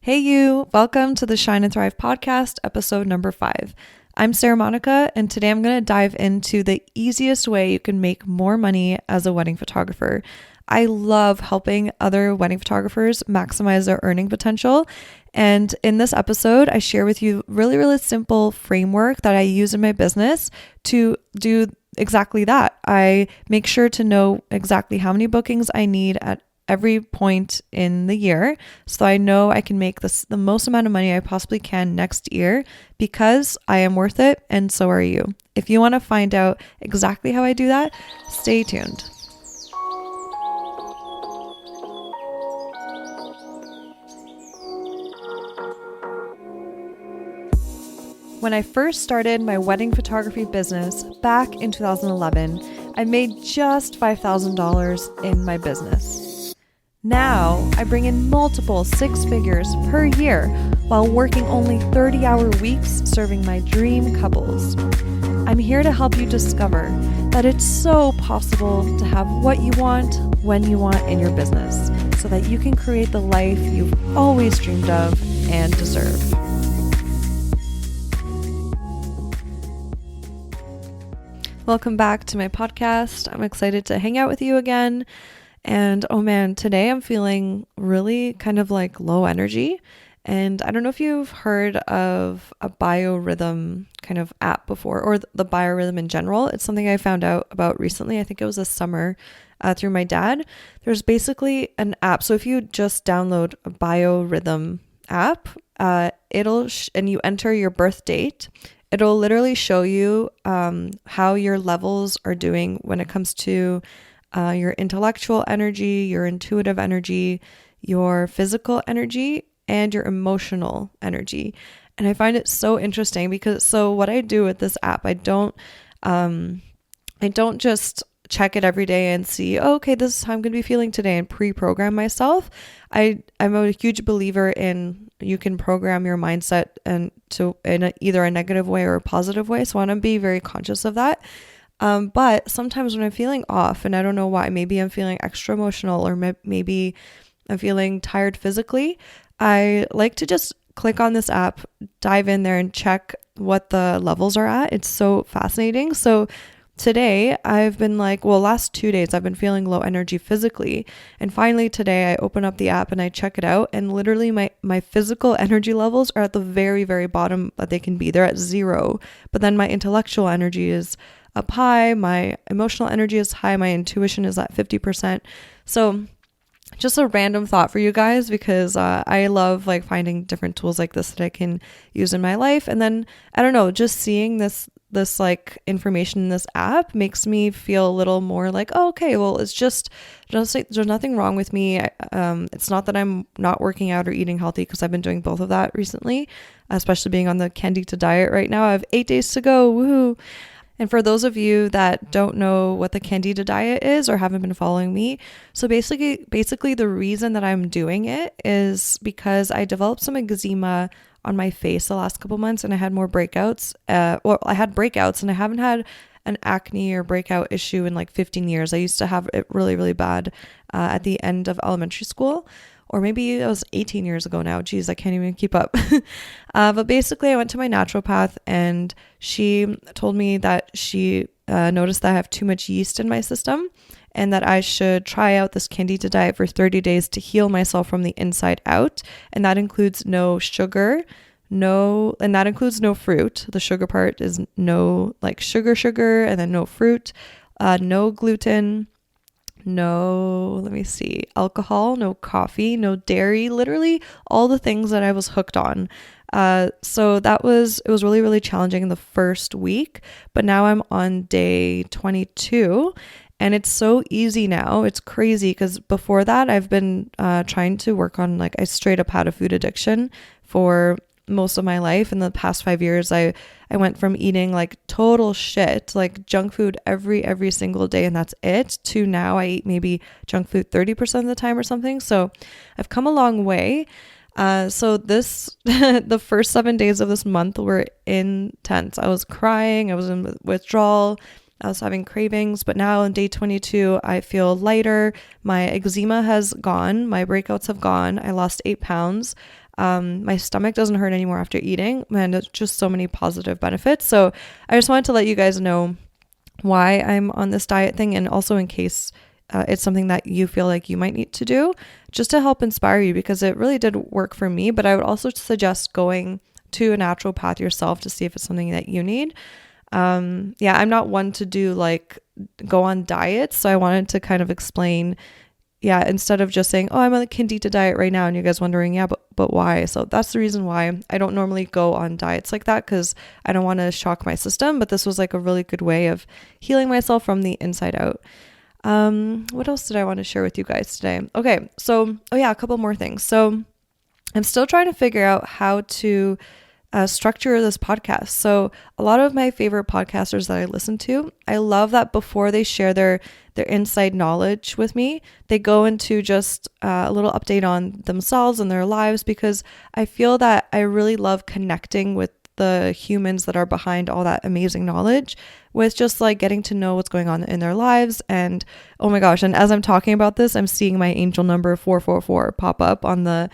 Hey you, welcome to the Shine and Thrive podcast, episode number 5. I'm Sarah Monica, and today I'm going to dive into the easiest way you can make more money as a wedding photographer. I love helping other wedding photographers maximize their earning potential. And in this episode, I share with you really simple framework that I use in my business to do exactly that. I make sure to know exactly how many bookings I need at every point in the year, so I know I can make the most amount of money I possibly can next year, because I am worth it and so are you. If you want to find out exactly how I do that, stay tuned. When I first started my wedding photography business back in 2011, I made just $5,000 in my business. Now, I bring in multiple 6 figures per year while working only 30-hour weeks serving my dream couples. I'm here to help you discover that it's so possible to have what you want when you want in your business, so that you can create the life you've always dreamed of and deserve. Welcome back to my podcast. I'm excited to hang out with you again. And oh man, today I'm feeling really kind of like low energy. And I don't know if you've heard of a biorhythm kind of app before, or the biorhythm in general. It's something I found out about recently. I think it was this summer through my dad. There's basically an app. So if you just download a biorhythm app, and you enter your birth date, it'll literally show you how your levels are doing when it comes to your intellectual energy, your intuitive energy, your physical energy, and your emotional energy. And I find it so interesting because what I do with this app, I don't just check it every day and see, oh, okay, this is how I'm going to be feeling today, and pre-program myself. I'm a huge believer in you can program your mindset in either a negative way or a positive way. So I want to be very conscious of that. But sometimes when I'm feeling off, and I don't know why, maybe I'm feeling extra emotional, or maybe I'm feeling tired physically, I like to just click on this app, dive in there and check what the levels are at. It's so fascinating. So today I've been last 2 days I've been feeling low energy physically. And finally today I open up the app and I check it out, and literally my physical energy levels are at the very bottom that they can be. They're at 0. But then my intellectual energy is up high, my emotional energy is high, my intuition is at 50%. So just a random thought for you guys, because I love finding different tools like this that I can use in my life. And then I don't know, just seeing this information in this app makes me feel a little more oh, okay, well, it's just there's nothing wrong with me. It's not that I'm not working out or eating healthy, because I've been doing both of that recently, especially being on the Candida diet right now. I have 8 days to go. Woohoo. And for those of you that don't know what the Candida diet is or haven't been following me, so basically the reason that I'm doing it is because I developed some eczema on my face the last couple months, and I had more breakouts. I had breakouts, and I haven't had an acne or breakout issue in 15 years. I used to have it really bad at the end of elementary school. Or maybe it was 18 years ago now. Geez, I can't even keep up. But basically, I went to my naturopath, and she told me that she noticed that I have too much yeast in my system, and that I should try out this Candida diet for 30 days to heal myself from the inside out. And that includes no sugar, and that includes no fruit. The sugar part is no sugar, and then no fruit, no gluten, no, alcohol, no coffee, no dairy, literally all the things that I was hooked on. So it was really challenging in the first week, but now I'm on day 22 and it's so easy now. It's crazy, because before that I've been trying to work on I straight up had a food addiction for most of my life. In the past 5 years, I went from eating total shit, junk food every single day, and that's it, to now I eat maybe junk food 30% of the time or something. So I've come a long way. So the first 7 days of this month were intense. I was crying, I was in withdrawal, I was having cravings, but now on day 22, I feel lighter. My eczema has gone. My breakouts have gone. I lost 8 pounds. My stomach doesn't hurt anymore after eating, and it's just so many positive benefits. So I just wanted to let you guys know why I'm on this diet thing, and also in case it's something that you feel like you might need to do, just to help inspire you, because it really did work for me. But I would also suggest going to a naturopath yourself to see if it's something that you need. I'm not one to do like go on diets, so I wanted to kind of explain, instead of just saying, oh, I'm on the Candida diet right now, and you guys wondering, but why? So that's the reason why I don't normally go on diets like that, because I don't want to shock my system. But this was like a really good way of healing myself from the inside out. What else did I want to share with you guys today? Okay, so a couple more things. So I'm still trying to figure out how to structure this podcast. So a lot of my favorite podcasters that I listen to, I love that before they share their inside knowledge with me, they go into just a little update on themselves and their lives, because I feel that I really love connecting with the humans that are behind all that amazing knowledge, with just like getting to know what's going on in their lives. And oh my gosh, and as I'm talking about this, I'm seeing my angel number 444 pop up on the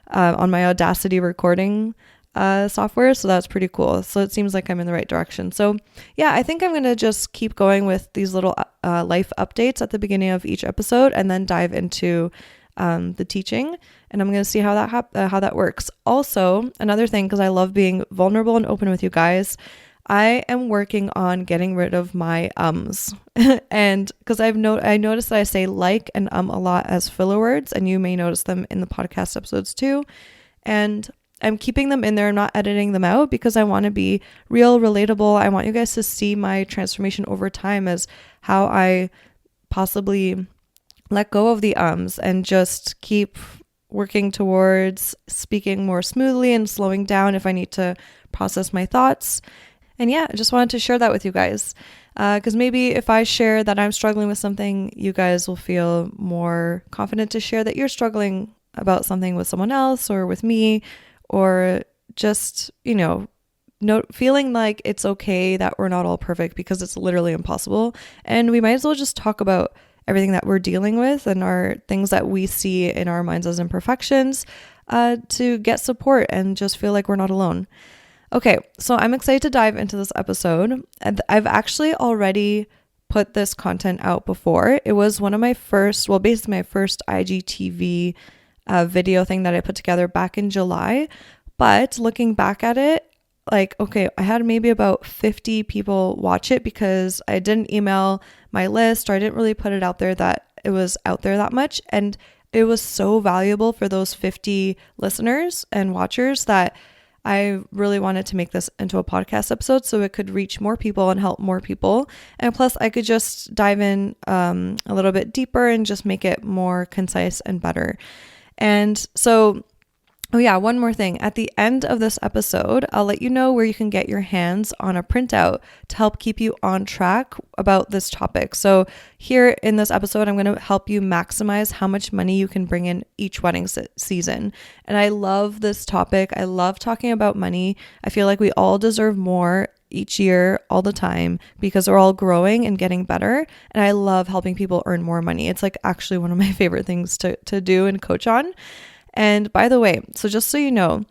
on my Audacity recording software. So that's pretty cool. So it seems like I'm in the right direction. So I think I'm going to just keep going with these little life updates at the beginning of each episode, and then dive into the teaching, and I'm going to see how that works. Also, another thing, because I love being vulnerable and open with you guys, I am working on getting rid of my ums. And because I noticed that I say like and a lot as filler words, and you may notice them in the podcast episodes too. And I'm keeping them in there. I'm not editing them out, because I want to be real, relatable. I want you guys to see my transformation over time as how I possibly let go of the ums and just keep working towards speaking more smoothly and slowing down if I need to process my thoughts. And I just wanted to share that with you guys, because maybe if I share that I'm struggling with something, you guys will feel more confident to share that you're struggling about something with someone else or with me, or just, feeling like it's okay that we're not all perfect, because it's literally impossible. And we might as well just talk about everything that we're dealing with and our things that we see in our minds as imperfections, to get support and just feel like we're not alone. Okay, so I'm excited to dive into this episode. And I've actually already put this content out before. It was one of my first IGTV video thing that I put together back in July. But looking back at it, I had maybe about 50 people watch it, because I didn't email my list, or I didn't really put it out there that it was out there that much. And it was so valuable for those 50 listeners and watchers that I really wanted to make this into a podcast episode so it could reach more people and help more people. And plus I could just dive in a little bit deeper and just make it more concise and better. And so, one more thing. At the end of this episode, I'll let you know where you can get your hands on a printout to help keep you on track about this topic. So here in this episode, I'm going to help you maximize how much money you can bring in each wedding season. And I love this topic. I love talking about money. I feel like we all deserve more each year, all the time, because we're all growing and getting better. And I love helping people earn more money. It's like actually one of my favorite things to do and coach on. And by the way, so just so you know,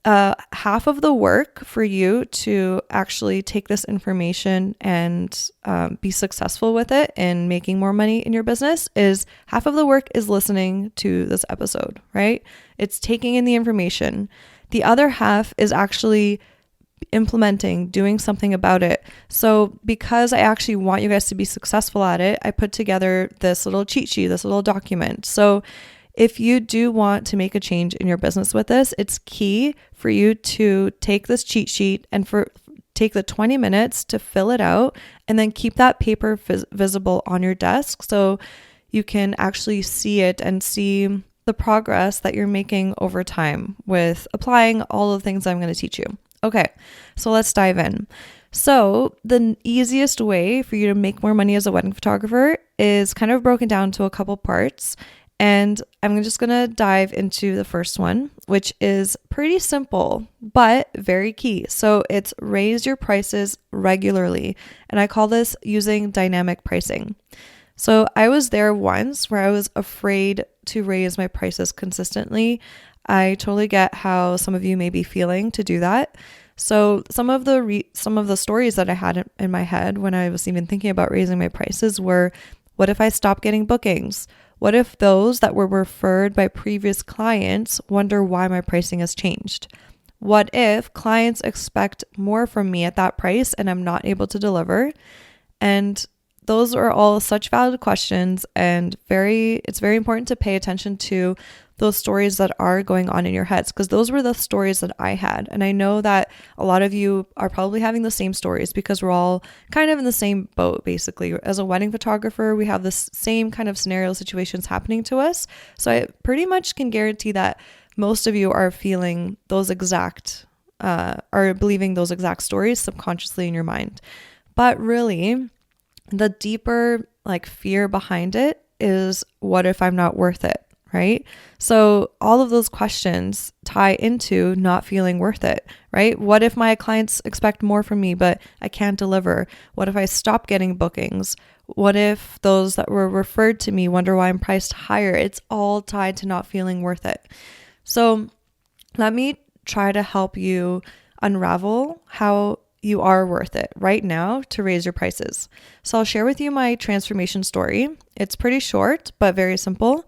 half of the work for you to actually take this information and be successful with it and making more money in your business is half of the work is listening to this episode, right? It's taking in the information. The other half is actually implementing, doing something about it. So because I actually want you guys to be successful at it, I put together this little cheat sheet, this little document. So if you do want to make a change in your business with this, it's key for you to take this cheat sheet and take the 20 minutes to fill it out, and then keep that paper visible on your desk so you can actually see it and see the progress that you're making over time with applying all the things I'm going to teach you. Okay, so let's dive in. So the easiest way for you to make more money as a wedding photographer is kind of broken down to a couple parts. And I'm just going to dive into the first one, which is pretty simple, but very key. So it's raise your prices regularly. And I call this using dynamic pricing. So I was there once where I was afraid to raise my prices consistently. I totally get how some of you may be feeling to do that. So some of the stories that I had in my head when I was even thinking about raising my prices were, what if I stop getting bookings? What if those that were referred by previous clients wonder why my pricing has changed? What if clients expect more from me at that price and I'm not able to deliver? And those are all such valid questions, and it's very important to pay attention to those stories that are going on in your heads, because those were the stories that I had. And I know that a lot of you are probably having the same stories because we're all kind of in the same boat, basically. As a wedding photographer, we have this same kind of scenario situations happening to us. So I pretty much can guarantee that most of you are feeling those exact, are believing those exact stories subconsciously in your mind. But really, the deeper fear behind it is, what if I'm not worth it, right? So all of those questions tie into not feeling worth it, right? What if my clients expect more from me, but I can't deliver? What if I stop getting bookings? What if those that were referred to me wonder why I'm priced higher? It's all tied to not feeling worth it. So let me try to help you unravel how you are worth it right now to raise your prices. So I'll share with you my transformation story. It's pretty short, but very simple.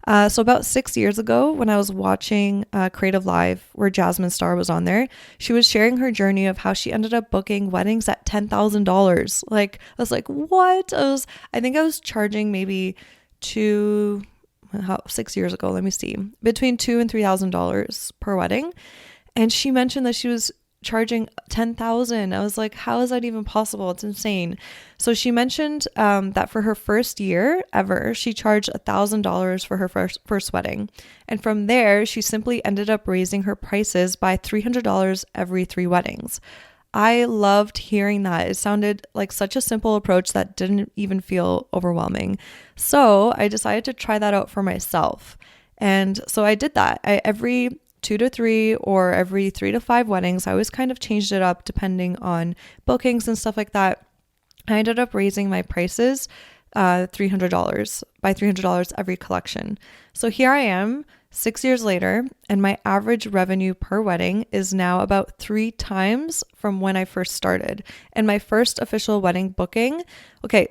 So about 6 years ago, when I was watching Creative Live, where Jasmine Star was on there, she was sharing her journey of how she ended up booking weddings at $10,000. I was like, what? I think I was charging maybe 6 years ago, let me see, between $2,000 and $3,000 per wedding. And she mentioned that she was charging $10,000. I was like, how is that even possible? It's insane. So she mentioned that for her first year ever, she charged $1,000 for her first wedding. And from there, she simply ended up raising her prices by $300 every 3 weddings. I loved hearing that. It sounded like such a simple approach that didn't even feel overwhelming. So I decided to try that out for myself. And so I did that. Every 2 to 3 or every 3 to 5 weddings, I always kind of changed it up depending on bookings and stuff like that. I ended up raising my prices $300 by $300 every collection. So here I am 6 years later, and my average revenue per wedding is now about 3 times from when I first started. And my first official wedding booking,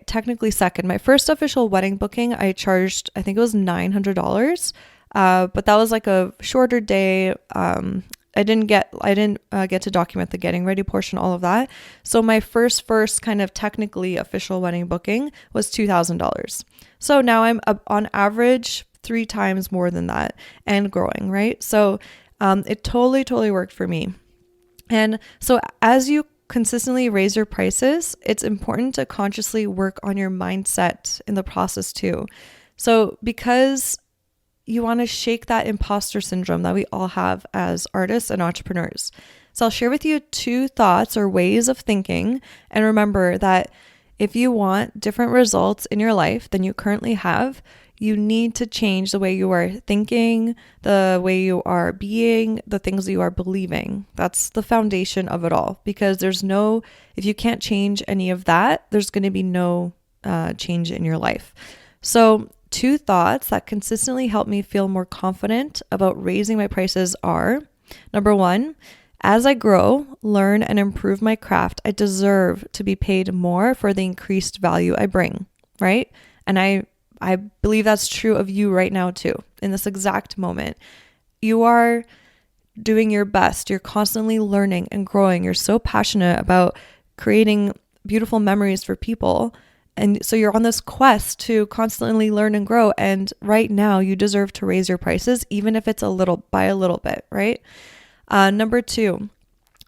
technically second, my first official wedding booking, I charged, I think it was $900. But that was like a shorter day. I didn't get to document the getting ready portion, all of that. So my first kind of technically official wedding booking was $2,000. So now I'm up on average 3 times more than that and growing, right? So it totally worked for me. And so as you consistently raise your prices, it's important to consciously work on your mindset in the process too. So because you want to shake that imposter syndrome that we all have as artists and entrepreneurs. So I'll share with you 2 thoughts or ways of thinking. And remember that if you want different results in your life than you currently have, you need to change the way you are thinking, the way you are being, the things that you are believing. That's the foundation of it all, because if you can't change any of that, there's going to be no change in your life. So 2 thoughts that consistently help me feel more confident about raising my prices are, number 1, as I grow, learn, and improve my craft, I deserve to be paid more for the increased value I bring, right? And I believe that's true of you right now too. In this exact moment, you are doing your best. You're constantly learning and growing. You're so passionate about creating beautiful memories for people. And so you're on this quest to constantly learn and grow. And right now you deserve to raise your prices, even if it's by a little bit, right? Number 2,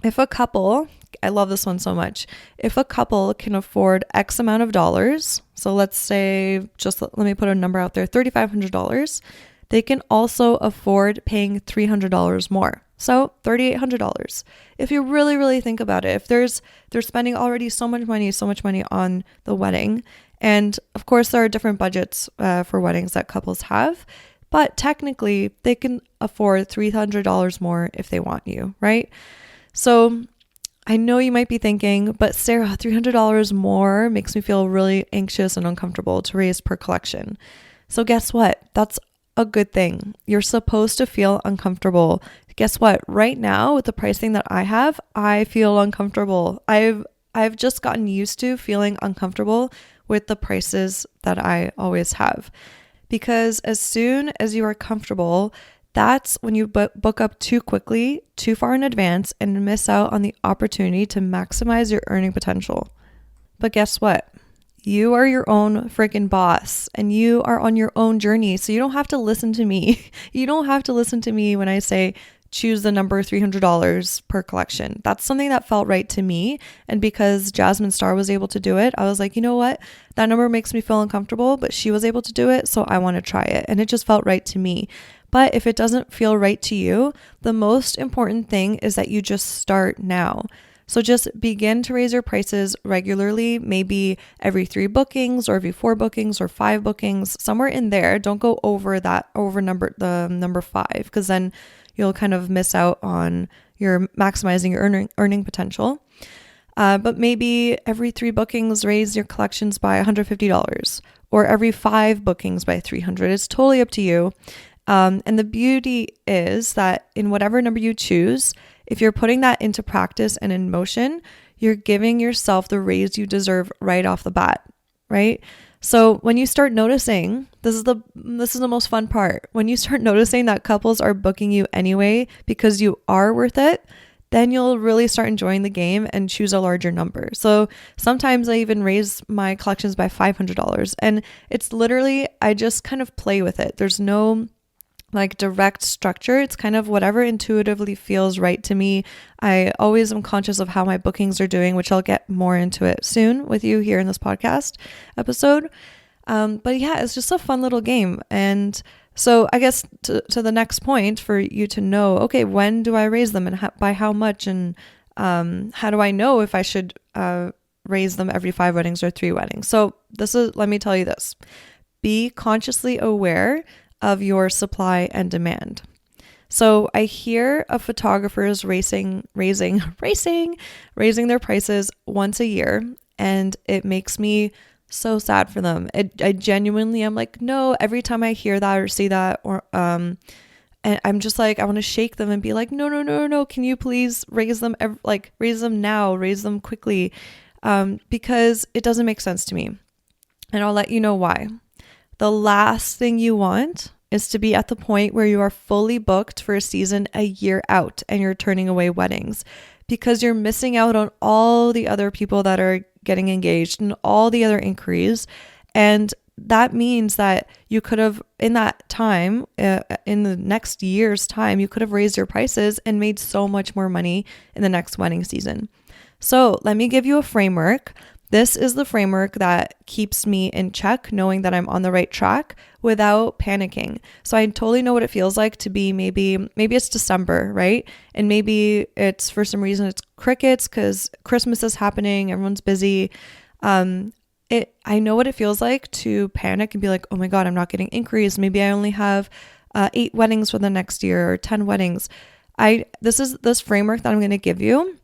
if a couple, I love this one so much. If a couple can afford X amount of dollars, so let's say, let me put a number out there, $3,500, they can also afford paying $300 more. So $3,800. If you really think about it, if they're spending already so much money on the wedding, and of course there are different budgets for weddings that couples have, but technically they can afford $300 more if they want you, right? So I know you might be thinking, but Sarah, $300 more makes me feel really anxious and uncomfortable to raise per collection. So guess what? That's a good thing. You're supposed to feel uncomfortable. Guess what? Right now, with the pricing that I have, I feel uncomfortable. I've just gotten used to feeling uncomfortable with the prices that I always have. Because as soon as you are comfortable, that's when you book up too quickly, too far in advance, and miss out on the opportunity to maximize your earning potential. But guess what? You are your own freaking boss and you are on your own journey. So you don't have to listen to me. You don't have to listen to me when I say choose the number $300 per collection. That's something that felt right to me. And because Jasmine Star was able to do it, I was like, you know what? That number makes me feel uncomfortable, but she was able to do it. So I want to try it. And it just felt right to me. But if it doesn't feel right to you, the most important thing is that you just start now. So just begin to raise your prices regularly, maybe every 3 bookings or every 4 bookings or 5 bookings, somewhere in there. Don't go over the number 5, because then you'll kind of miss out on your maximizing your earning potential. But maybe every 3 bookings, raise your collections by $150, or every 5 bookings by $300. It's totally up to you. And the beauty is that in whatever number you choose, if you're putting that into practice and in motion, you're giving yourself the raise you deserve right off the bat, right? So when you start noticing, this is the most fun part. When you start noticing that couples are booking you anyway because you are worth it, then you'll really start enjoying the game and choose a larger number. So sometimes I even raise my collections by $500, and it's literally, I just kind of play with it. There's no like direct structure. It's kind of whatever intuitively feels right to me. I always am conscious of how my bookings are doing, which I'll get more into it soon with you here in this podcast episode. But yeah, it's just a fun little game. And so I guess to the next point, for you to know, okay, when do I raise them and by how much? And how do I know if I should raise them every 5 weddings or 3 weddings? So let me tell you this. Be consciously aware of your supply and demand. So I hear of photographers raising their prices once a year, and it makes me so sad for them. I genuinely am like, no, every time I hear that or see that, or and I'm just like, I want to shake them and be like, no, can you please raise them now, raise them quickly, because it doesn't make sense to me. And I'll let you know why. The last thing you want is to be at the point where you are fully booked for a season a year out and you're turning away weddings, because you're missing out on all the other people that are getting engaged and all the other inquiries. And that means that you could have, in that time, in the next year's time, you could have raised your prices and made so much more money in the next wedding season. So let me give you a framework. This is the framework that keeps me in check, knowing that I'm on the right track without panicking. So I totally know what it feels like to be maybe it's December, right? And maybe it's, for some reason, it's crickets because Christmas is happening, everyone's busy. I know what it feels like to panic and be like, oh my God, I'm not getting inquiries. Maybe I only have 8 weddings for the next year or 10 weddings. This framework that I'm going to give you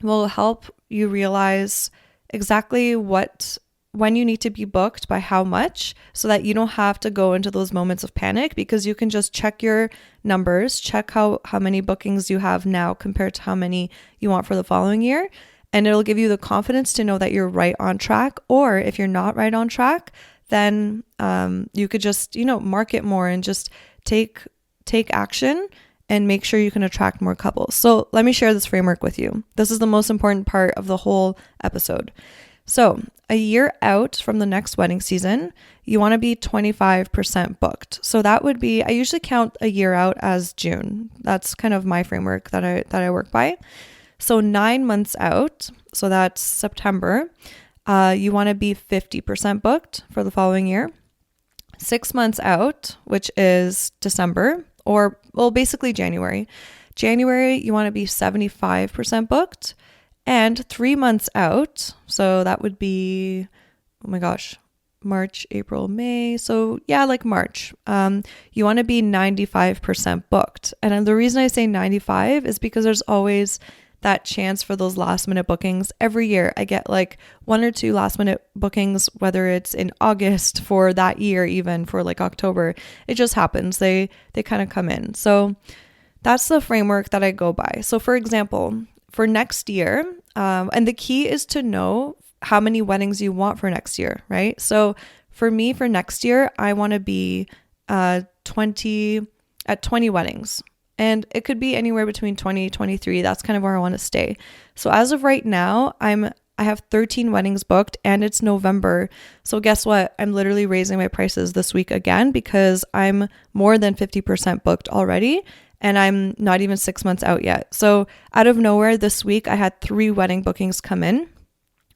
will help you realize exactly when you need to be booked by how much, so that you don't have to go into those moments of panic, because you can just check your numbers, check how many bookings you have now compared to how many you want for the following year. And it'll give you the confidence to know that you're right on track. Or if you're not right on track, then you could just, market more and just take action and make sure you can attract more couples. So let me share this framework with you. This is the most important part of the whole episode. So a year out from the next wedding season, you want to be 25% booked. So that would be, I usually count a year out as June. That's kind of my framework that I work by. So 9 months out, so that's September, you want to be 50% booked for the following year. 6 months out, which is December, basically January. January, you want to be 75% booked. And 3 months out, so that would be, oh my gosh, March, April, May. So yeah, like March, you want to be 95% booked. And the reason I say 95 is because there's always that chance for those last minute bookings every year. I get like 1 or 2 last minute bookings, whether it's in August for that year, even for like October. It just happens. They kind of come in. So that's the framework that I go by. So for example, for next year, and the key is to know how many weddings you want for next year, right? So for me, for next year, I want to be 20 weddings. And it could be anywhere between 20, 23. That's kind of where I want to stay. So as of right now, I have 13 weddings booked and it's November. So guess what? I'm literally raising my prices this week again because I'm more than 50% booked already and I'm not even 6 months out yet. So out of nowhere this week, I had 3 wedding bookings come in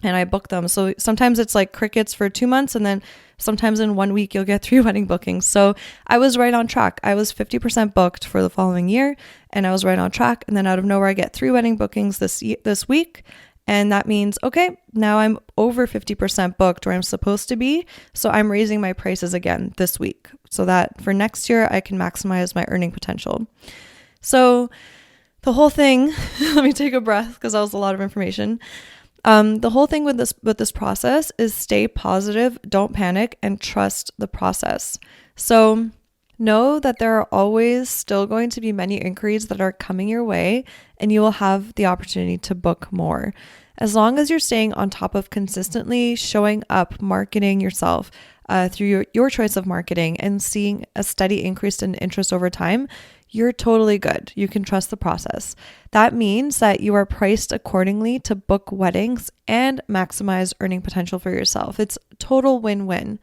and I booked them. So sometimes it's like crickets for 2 months and then sometimes in 1 week you'll get 3 wedding bookings. So I was right on track. I was 50% booked for the following year and I was right on track. And then out of nowhere, I get 3 wedding bookings this week. And that means, okay, now I'm over 50% booked where I'm supposed to be. So I'm raising my prices again this week so that for next year, I can maximize my earning potential. So the whole thing, let me take a breath because that was a lot of information. The whole thing with this process is stay positive, don't panic, and trust the process. So know that there are always still going to be many inquiries that are coming your way, and you will have the opportunity to book more. As long as you're staying on top of consistently showing up, marketing yourself through your choice of marketing and seeing a steady increase in interest over time, you're totally good. You can trust the process. That means that you are priced accordingly to book weddings and maximize earning potential for yourself. It's total win-win.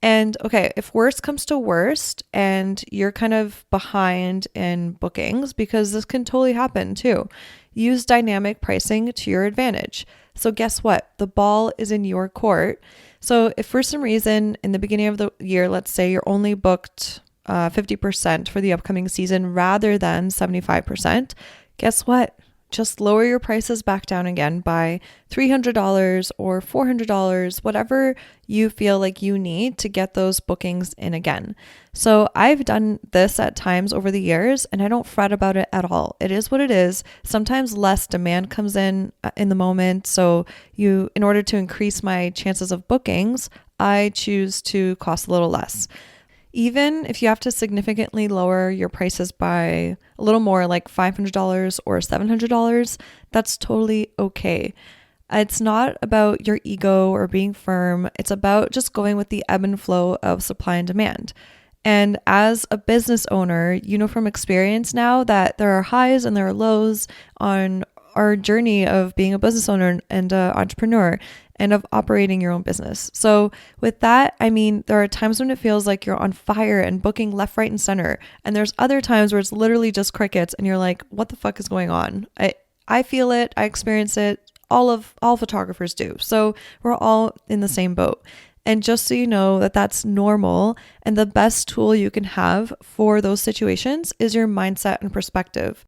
And okay, if worst comes to worst and you're kind of behind in bookings, because this can totally happen too, use dynamic pricing to your advantage. So guess what? The ball is in your court. So if for some reason in the beginning of the year, let's say you're only booked 50% for the upcoming season rather than 75%, guess what? Just lower your prices back down again by $300 or $400, whatever you feel like you need to get those bookings in again. So I've done this at times over the years and I don't fret about it at all. It is what it is. Sometimes less demand comes in the moment. So in order to increase my chances of bookings, I choose to cost a little less. Even if you have to significantly lower your prices by a little more, like $500 or $700, that's totally okay. It's not about your ego or being firm. It's about just going with the ebb and flow of supply and demand. And as a business owner, you know from experience now that there are highs and there are lows on our journey of being a business owner and an entrepreneur and of operating your own business. So with that, I mean, there are times when it feels like you're on fire and booking left, right, and center. And there's other times where it's literally just crickets and you're like, what the fuck is going on? I feel it. I experience it. All photographers do. So we're all in the same boat. And just so you know that that's normal, and the best tool you can have for those situations is your mindset and perspective.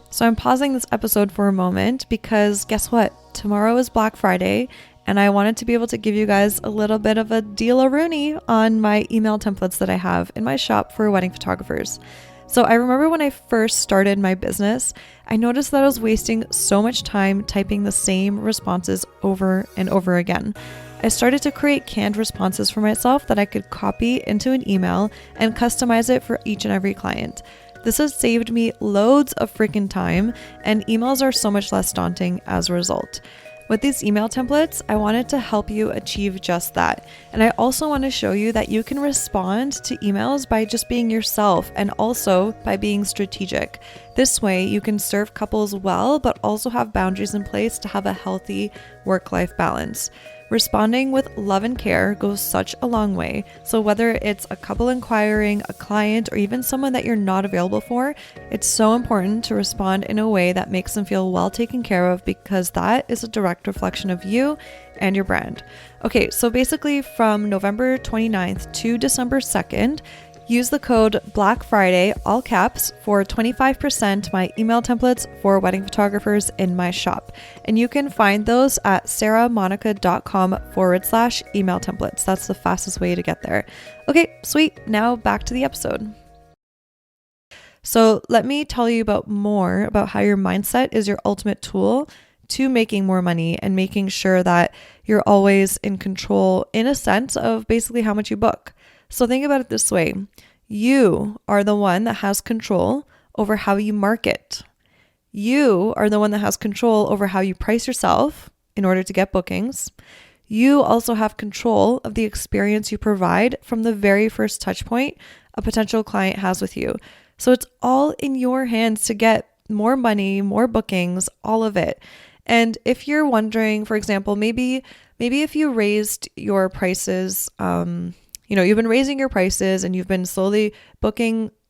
So I'm pausing this episode for a moment because guess what? Tomorrow is Black Friday and I wanted to be able to give you guys a little bit of a deal-a-rooney on my email templates that I have in my shop for wedding photographers. So I remember when I first started my business, I noticed that I was wasting so much time typing the same responses over and over again. I started to create canned responses for myself that I could copy into an email and customize it for each and every client. This has saved me loads of freaking time, and emails are so much less daunting as a result. With these email templates, I wanted to help you achieve just that. And I also want to show you that you can respond to emails by just being yourself and also by being strategic. This way, you can serve couples well, but also have boundaries in place to have a healthy work-life balance. Responding with love and care goes such a long way. So whether it's a couple inquiring, a client, or even someone that you're not available for, it's so important to respond in a way that makes them feel well taken care of, because that is a direct reflection of you and your brand. Okay, so basically from November 29th to December 2nd, use the code Black Friday, all caps, for 25% my email templates for wedding photographers in my shop. And you can find those at sarahmonica.com/email templates. That's the fastest way to get there. Okay, sweet. Now back to the episode. So let me tell you more about how your mindset is your ultimate tool to making more money and making sure that you're always in control, in a sense, of basically how much you book. So think about it this way. You are the one that has control over how you market. You are the one that has control over how you price yourself in order to get bookings. You also have control of the experience you provide from the very first touch point a potential client has with you. So it's all in your hands to get more money, more bookings, all of it. And if you're wondering, for example, maybe if you raised your prices, you've been raising your prices and you've been slowly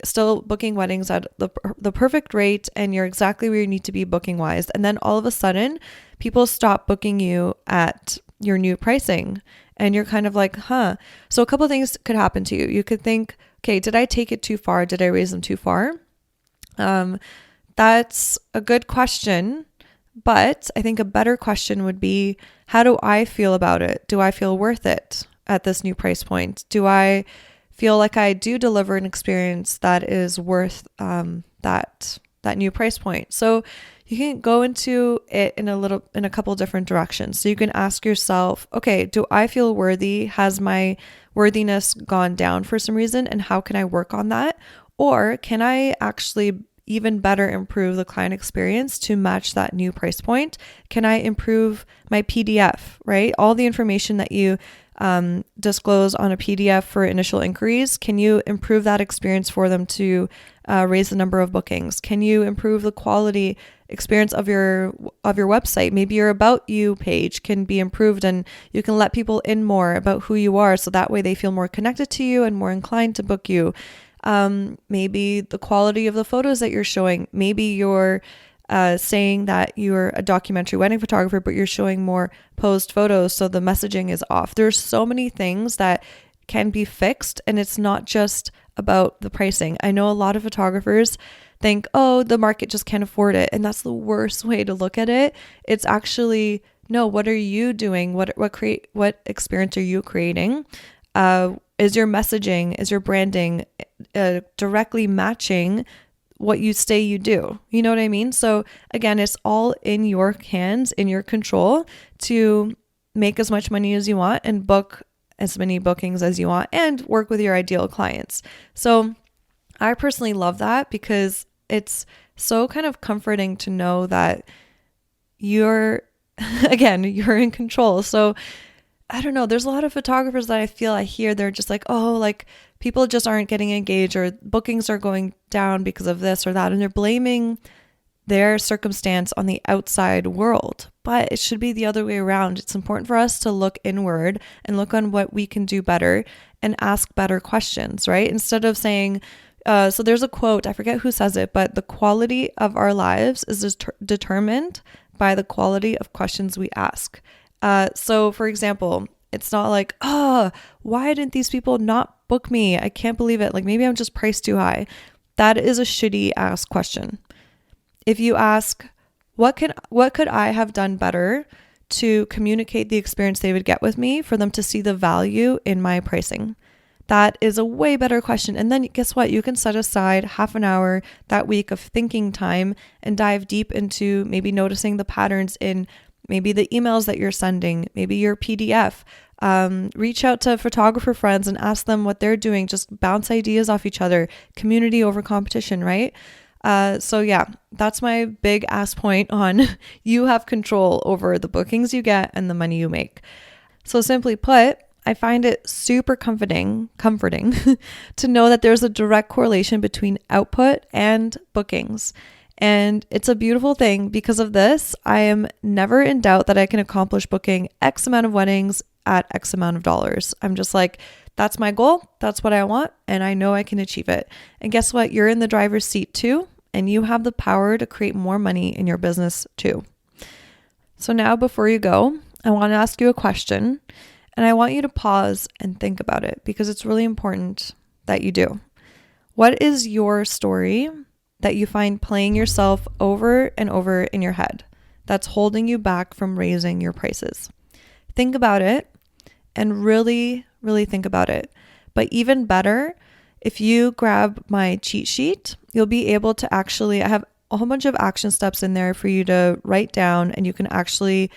still booking weddings at the perfect rate, and you're exactly where you need to be booking wise. And then all of a sudden, people stop booking you at your new pricing, and you're kind of like, huh. So a couple of things could happen to you. You could think, okay, did I take it too far? Did I raise them too far? That's a good question. But I think a better question would be, how do I feel about it? Do I feel worth it at this new price point? Do I feel like I do deliver an experience that is worth that new price point? So you can go into it in a couple different directions. So you can ask yourself, okay, do I feel worthy? Has my worthiness gone down for some reason? And how can I work on that? Or can I actually even better improve the client experience to match that new price point? Can I improve my PDF, right? All the information that you disclose on a PDF for initial inquiries, can you improve that experience for them to raise the number of bookings? Can you improve the quality experience of your website? Maybe your About You page can be improved and you can let people in more about who you are, so that way they feel more connected to you and more inclined to book you. Maybe the quality of the photos that you're showing. Maybe you're saying that you're a documentary wedding photographer, but you're showing more posed photos, so the messaging is off. There's so many things that can be fixed, and it's not just about the pricing. I know a lot of photographers think, oh, the market just can't afford it, and that's the worst way to look at it. It's actually, no, what are you doing? What experience are you creating? Is your messaging, is your branding directly matching what you say you do? You know what I mean? So again, it's all in your hands, in your control, to make as much money as you want and book as many bookings as you want and work with your ideal clients. So I personally love that because it's so kind of comforting to know that you're in control. So I don't know, there's a lot of photographers that I hear, they're just like, oh, like people just aren't getting engaged or bookings are going down because of this or that. And they're blaming their circumstance on the outside world. But it should be the other way around. It's important for us to look inward and look on what we can do better and ask better questions, right? Instead of saying, so there's a quote, I forget who says it, but the quality of our lives is determined by the quality of questions we ask. So for example, it's not like, oh, why didn't these people not book me? I can't believe it. Like maybe I'm just priced too high. That is a shitty ass question. If you ask, what could I have done better to communicate the experience they would get with me for them to see the value in my pricing? That is a way better question. And then guess what? You can set aside half an hour that week of thinking time and dive deep into maybe noticing the patterns in maybe the emails that you're sending, maybe your PDF. Reach out to photographer friends and ask them what they're doing. Just bounce ideas off each other. Community over competition, right? So yeah, that's my big ass point on you have control over the bookings you get and the money you make. So simply put, I find it super comforting to know that there's a direct correlation between output and bookings. And it's a beautiful thing. Because of this, I am never in doubt that I can accomplish booking X amount of weddings at X amount of dollars. I'm just like, that's my goal. That's what I want. And I know I can achieve it. And guess what? You're in the driver's seat too. And you have the power to create more money in your business too. So now before you go, I want to ask you a question. And I want you to pause and think about it because it's really important that you do. What is your story that you find playing yourself over and over in your head that's holding you back from raising your prices? Think about it and really, really think about it. But even better, If you grab my cheat sheet, you'll be able to actually, I have a whole bunch of action steps in there for you to write down, and you can actually,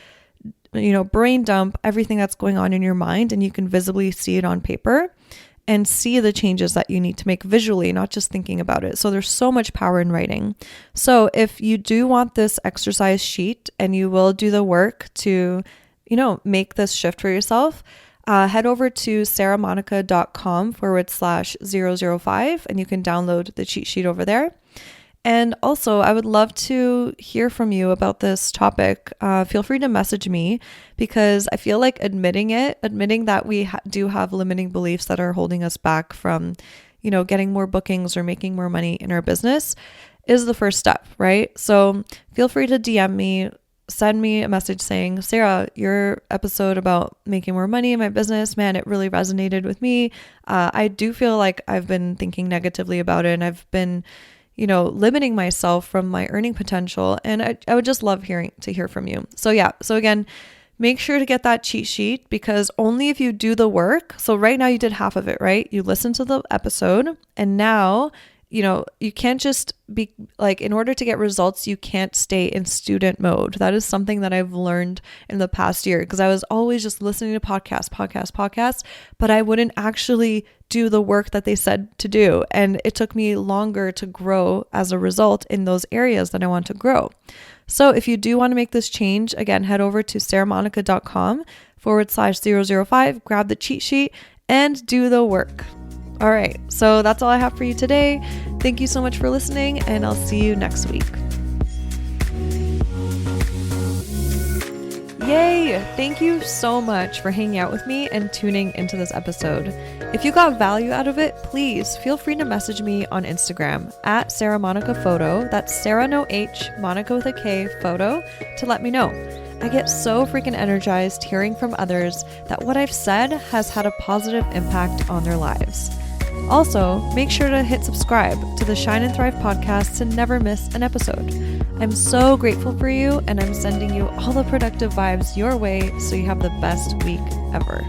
brain dump everything that's going on in your mind, and you can visibly see it on paper and see the changes that you need to make visually, not just thinking about it. So there's so much power in writing. So if you do want this exercise sheet and you will do the work to, make this shift for yourself, head over to sarahmonica.com/005 and you can download the cheat sheet over there. And also, I would love to hear from you about this topic. Feel free to message me, because I feel like admitting that we do have limiting beliefs that are holding us back from, getting more bookings or making more money in our business is the first step, right? So feel free to DM me, send me a message saying, Sarah, your episode about making more money in my business, man, it really resonated with me. I do feel like I've been thinking negatively about it, and I've been limiting myself from my earning potential. And I would just love to hear from you. So again, make sure to get that cheat sheet, because only if you do the work. So right now you did half of it, right? You listened to the episode, and now, you can't just be like, in order to get results, you can't stay in student mode. That is something that I've learned in the past year, because I was always just listening to podcasts, but I wouldn't actually do the work that they said to do. And it took me longer to grow as a result in those areas that I want to grow. So if you do want to make this change, again, head over to sarahmonica.com/005, grab the cheat sheet and do the work. All right, so that's all I have for you today. Thank you so much for listening, and I'll see you next week. Yay! Thank you so much for hanging out with me and tuning into this episode. If you got value out of it, please feel free to message me on Instagram at SarahMonicaPhoto. That's Sarah, no H, Monica with a K, photo, to let me know. I get so freaking energized hearing from others that what I've said has had a positive impact on their lives. Also, make sure to hit subscribe to the Shine and Thrive podcast to never miss an episode. I'm so grateful for you, and I'm sending you all the productive vibes your way so you have the best week ever.